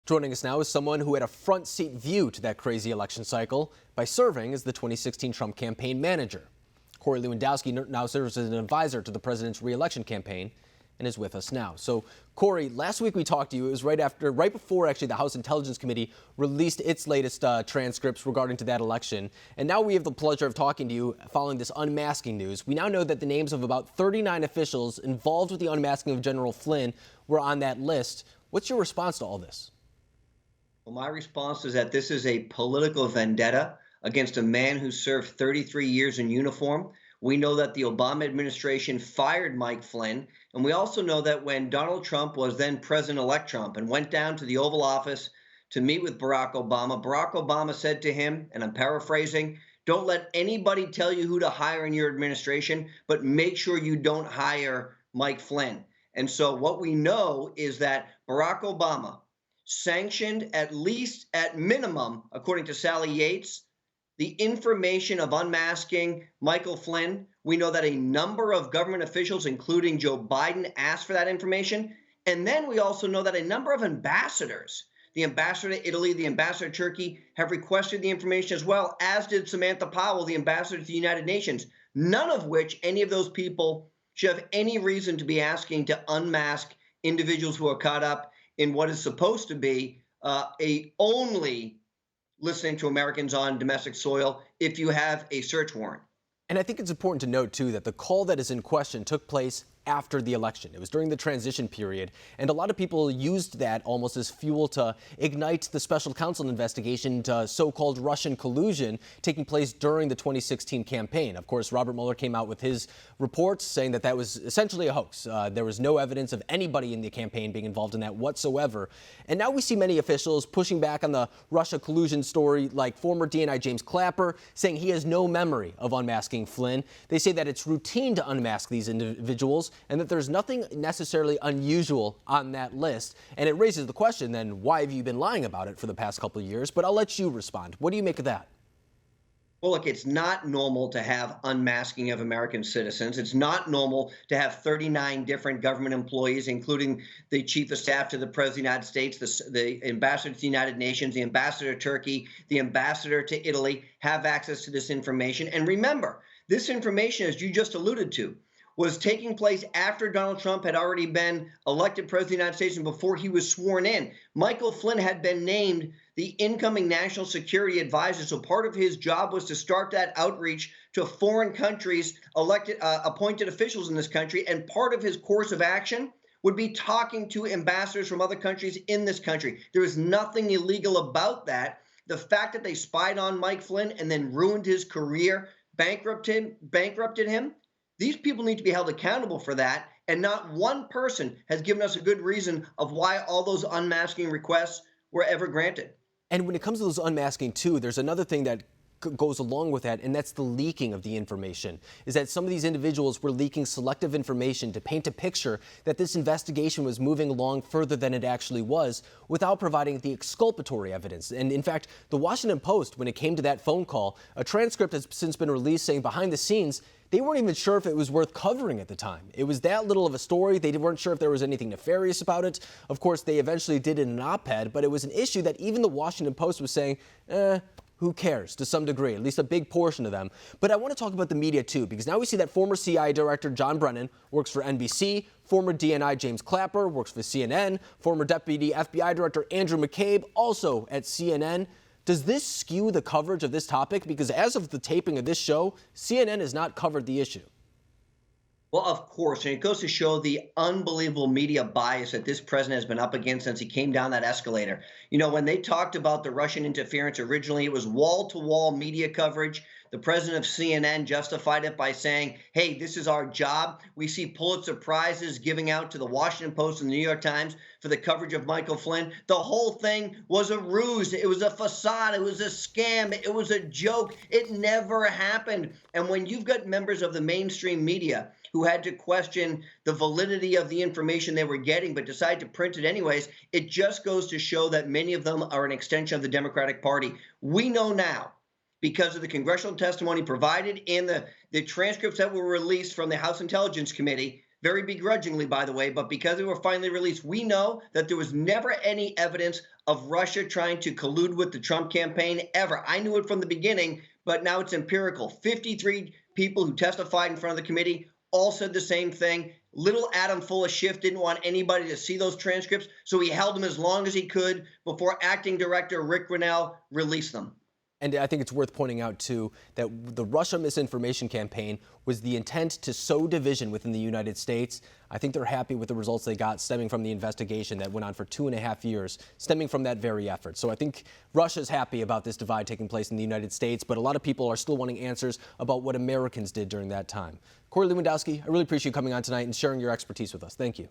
Joining us now is someone who had a front seat view to that crazy election cycle by serving as the 2016 Trump campaign manager. Corey Lewandowski now serves as an advisor to the president's re-election campaign and is with us now. So, Corey, last week we talked to you. It was right before actually the House Intelligence Committee released its latest transcripts regarding to that election. And now we have the pleasure of talking to you following this unmasking news. We now know that the names of about 39 officials involved with the unmasking of General Flynn were on that list. What's your response to all this? Well, my response is that this is a political vendetta against a man who served 33 years in uniform. We know that the Obama administration fired Mike Flynn. And we also know that when Donald Trump was then President-elect Trump and went down to the Oval Office to meet with Barack Obama said to him, and I'm paraphrasing, "Don't let anybody tell you who to hire in your administration, but make sure you don't hire Mike Flynn." And so what we know is that Barack Obama sanctioned, at least at minimum, according to Sally Yates, the information of unmasking Michael Flynn. We know that a number of government officials, including Joe Biden, asked for that information. And then we also know that a number of ambassadors, the ambassador to Italy, the ambassador to Turkey, have requested the information as well, as did Samantha Powell, the ambassador to the United Nations, none of which any of those people should have any reason to be asking to unmask individuals who are caught up in what is supposed to be only listening to Americans on domestic soil if you have a search warrant. And I think it's important to note, too, that the call that is in question took place after the election. It was during the transition period, and a lot of people used that almost as fuel to ignite the special counsel investigation into so-called Russian collusion taking place during the 2016 campaign. Of course, Robert Mueller came out with his reports saying that that was essentially a hoax. There was no evidence of anybody in the campaign being involved in that whatsoever. And now we see many officials pushing back on the Russia collusion story, like former DNI James Clapper, saying he has no memory of unmasking Flynn. They say that it's routine to unmask these individuals, and that there's nothing necessarily unusual on that list. And it raises the question, then, why have you been lying about it for the past couple of years? But I'll let you respond. What do you make of that? Well, look, it's not normal to have unmasking of American citizens. It's not normal to have 39 different government employees, including the chief of staff to the president of the United States, the ambassador to the United Nations, the ambassador to Turkey, the ambassador to Italy, have access to this information. And remember, this information, as you just alluded to, was taking place after Donald Trump had already been elected president of the United States and before he was sworn in. Michael Flynn had been named the incoming national security advisor. So part of his job was to start that outreach to foreign countries, appointed officials in this country. And part of his course of action would be talking to ambassadors from other countries in this country. There is nothing illegal about that. The fact that they spied on Mike Flynn and then ruined his career, bankrupted him, these people need to be held accountable for that, and not one person has given us a good reason of why all those unmasking requests were ever granted. And when it comes to those unmasking, too, there's another thing that goes along with that, and that's the leaking of the information, is that some of these individuals were leaking selective information to paint a picture that this investigation was moving along further than it actually was without providing the exculpatory evidence. And in fact, the Washington Post, when it came to that phone call, a transcript has since been released saying behind the scenes, they weren't even sure if it was worth covering at the time. It was that little of a story. They weren't sure if there was anything nefarious about it. Of course, they eventually did it in an op-ed, but it was an issue that even the Washington Post was saying, who cares, to some degree, at least a big portion of them. But I want to talk about the media, too, because now we see that former CIA Director John Brennan works for NBC, former DNI James Clapper works for CNN, former Deputy FBI Director Andrew McCabe, also at CNN. Does this skew the coverage of this topic? Because as of the taping of this show, CNN has not covered the issue. Well, of course, and it goes to show the unbelievable media bias that this president has been up against since he came down that escalator. You know, when they talked about the Russian interference originally, it was wall-to-wall media coverage. The president of CNN justified it by saying, hey, this is our job. We see Pulitzer Prizes giving out to the Washington Post and the New York Times for the coverage of Michael Flynn. The whole thing was a ruse. It was a facade. It was a scam. It was a joke. It never happened. And when you've got members of the mainstream media who had to question the validity of the information they were getting, but decided to print it anyways, it just goes to show that many of them are an extension of the Democratic Party. We know now, because of the congressional testimony provided and the transcripts that were released from the House Intelligence Committee, very begrudgingly, by the way, but because they were finally released, we know that there was never any evidence of Russia trying to collude with the Trump campaign ever. I knew it from the beginning, but now it's empirical. 53 people who testified in front of the committee all said the same thing. Little Adam full of shit didn't want anybody to see those transcripts, so he held them as long as he could before acting director Rick Grinnell released them. And I think it's worth pointing out, too, that the Russia misinformation campaign was the intent to sow division within the United States. I think they're happy with the results they got stemming from the investigation that went on for 2.5 years, stemming from that very effort. So I think Russia's happy about this divide taking place in the United States, but a lot of people are still wanting answers about what Americans did during that time. Corey Lewandowski, I really appreciate you coming on tonight and sharing your expertise with us. Thank you.